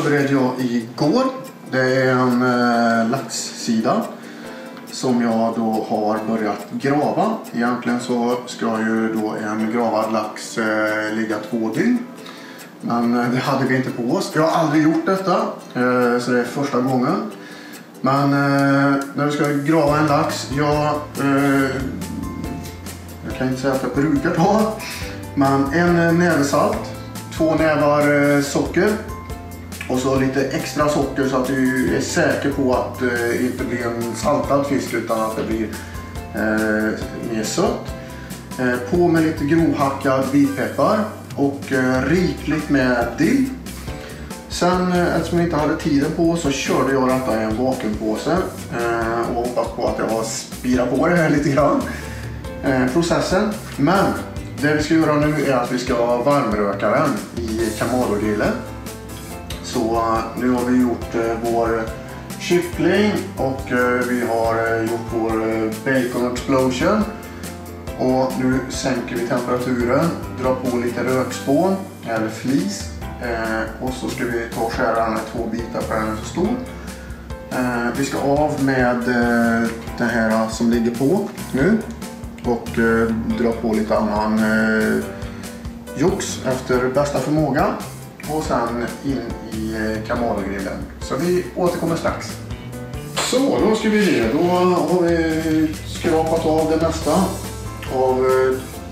förberedde jag igår. Det är en laxsida som jag då har börjat grava. Egentligen så ska ju då en gravad lax ligga 2 dygn. Men det hade vi inte på oss. Jag har aldrig gjort detta, så det är första gången. Men när vi ska grava en lax, jag kan inte säga att jag brukar ta, men en näve salt, 2 nävar socker och så lite extra socker så att du är säker på att det inte blir en saltad fisk utan att det blir mer sött. På med lite grovhackad vitpeppar och rikligt med dill. Sen eftersom vi inte hade tiden på så körde jag detta i en vakuumpåse och hoppas på att jag har spirat på det här lite grann. Processen. Men det vi ska göra nu är att vi ska varmröka den i Kamado-grillen. Så nu har vi gjort vår kyckling och vi har gjort vår bacon explosion. Och nu sänker vi temperaturen, drar på lite rökspån eller flis. Och så ska vi ta och skära den i 2 bitar för den är så stor. Vi ska av med det här som ligger på nu. Och dra på lite annan jox efter bästa förmåga. Och sen in i Kamado-grillen. Så vi återkommer strax. Så, då ska vi se. Då har vi skrapat av det mesta av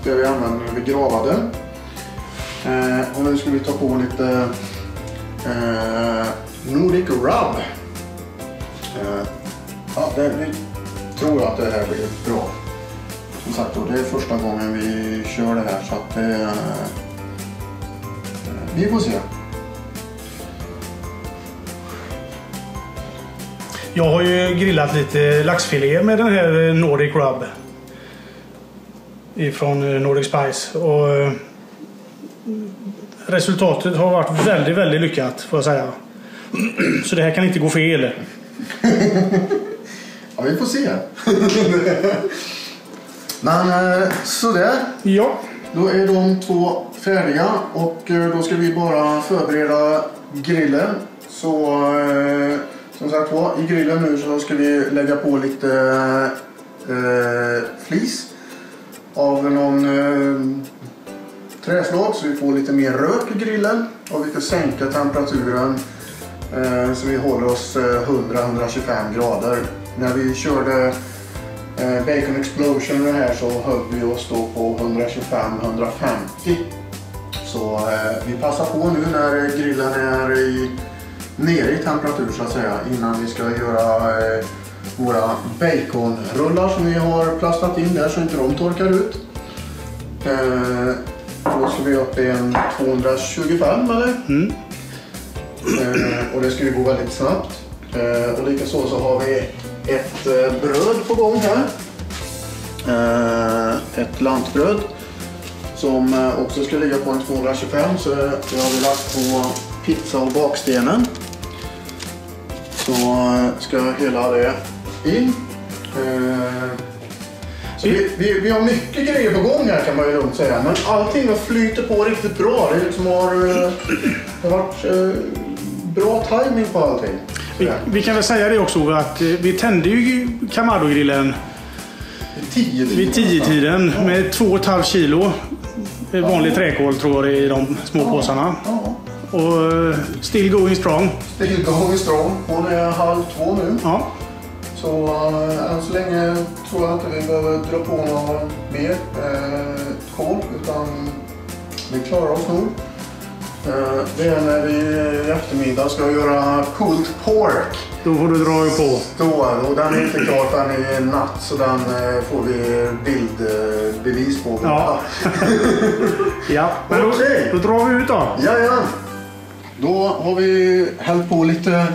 det vi använder när vi gravade. Och nu ska vi ta på lite Nordic Rub. Ja, det tror jag att det här blir bra. Som sagt, det är första gången vi kör det här så att vi får se. Jag har ju grillat lite laxfilé med den här Nordic Rub ifrån Nordic Spice och resultatet har varit väldigt, väldigt lyckat får jag säga. Så det här kan inte gå fel. Ja, vi får se. Men sådär. Ja. Då är de 2 färdiga och då ska vi bara förbereda grillen. Så som sagt var, i grillen nu så ska vi lägga på lite flis av någon träslag så vi får lite mer rök i grillen. Och vi ska sänka temperaturen så vi håller oss 100-125 grader. När vi körde Bacon Explosion här så höll vi oss då på 125-150. Så vi passar på nu när grillen är nere i temperatur så att säga innan vi ska göra våra baconrullar som vi har plastat in där så inte de torkar ut. Då ska vi upp i en 225 eller? Mm. Och det ska ju gå väldigt snabbt. Och likaså så har vi ett bröd på gång här. Ett lantbröd som också ska ligga på en 225 så det har vi lagt på pizza och bakstenen. Så ska hela det in. Så vi har mycket grejer på gång här kan man ju lugnt säga. Men allting flyter på riktigt bra. Det liksom har varit bra timing på allting. Vi kan väl säga det också att vi tände ju Kamado-grillen vid 10-tiden med 2,5 kilo vanlig träkol tror jag det är i de små påsarna. Och still going strong. Still going strong. Hon är 1:30 nu. Ja. Så än så länge tror jag inte vi behöver dra på något mer kol utan vi klarar oss nog. Det är när vi i eftermiddag ska göra pulled pork. Då får du dra på. Och den är inte klar förrän i natt så den får vi bildbevis på. Ja, ja men då drar vi ut då. Ja. Då har vi hällt på lite.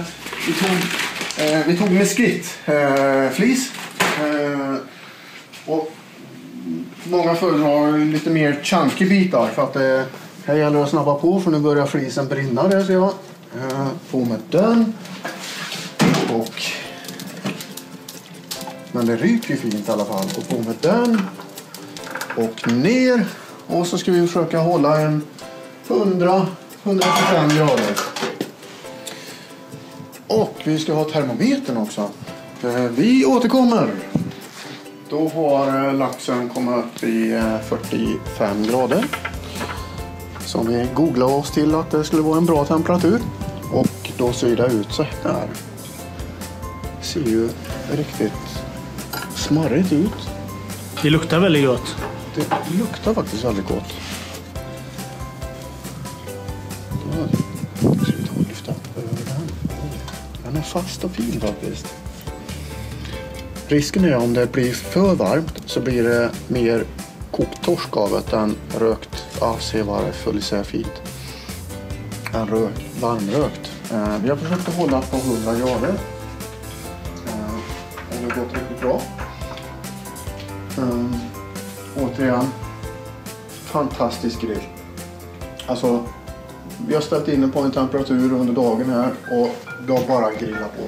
Vi tog mesquite-flis. Och många föredrar lite mer chunky bitar för att här gäller det att snabba på för nu börjar flisen brinna där ser jag. På med den. Men det ryker ju fint i alla fall. Och på med den. Och ner. Och så ska vi försöka hålla en 100-125 grader. Och vi ska ha termometern också. Vi återkommer. Då har laxen kommit upp i 45 grader. Så vi googlade oss till att det skulle vara en bra temperatur. Och då ser det ut så här. Det ser ju riktigt smarrigt ut. Det luktar väldigt gott. Det luktar faktiskt väldigt gott. Då ska vi ta och lyfta över den. Den är fast och fin faktiskt. Risken är om det blir för varmt så blir det mer kokt torskavet än rökt. Ja, se vad det följer fint. En varmrökt. Vi har försökt att hålla på 100 grader. Och det har gått riktigt bra. Återigen, fantastisk grill. Alltså, vi har ställt in den på en temperatur under dagen här och det har bara grillat på.